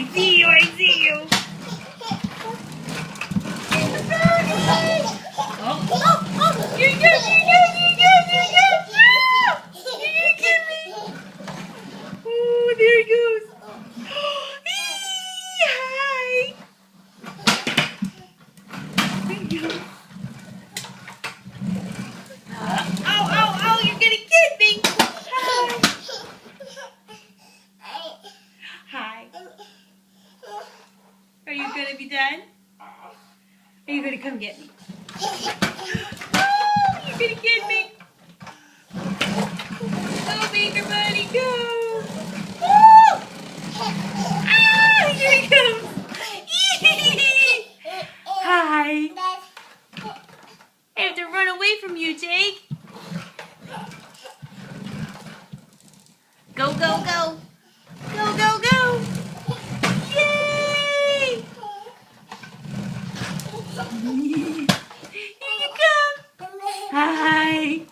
I see you, I see you. Oh, here he goes, here he goes, here he goes, here he goes. Ah! You're gonna get me. Oh, there he goes. Hi. There you go. Oh, you're gonna get me. Hi. Are you gonna be done? Are you gonna come get me? Oh, you're gonna get me. Go, Baker Buddy, go. Woo! Ah, here he comes. Hi. I have to run away from you, Jake. Go, go, go. Go, go, go. Yay! Here you come. Hi.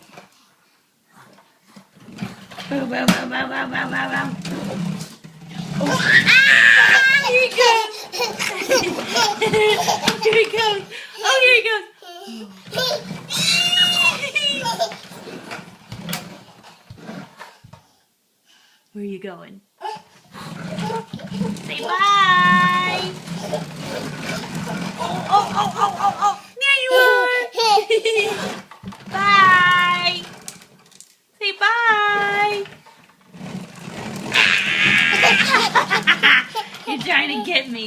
Bow, bow, bow, bow, bow, bow, bow, bow. Oh. Ah! Here he goes. Here he goes. Oh, here he goes. Where are you going? Say bye. Oh. There you are. Bye. Say bye. You're trying to get me.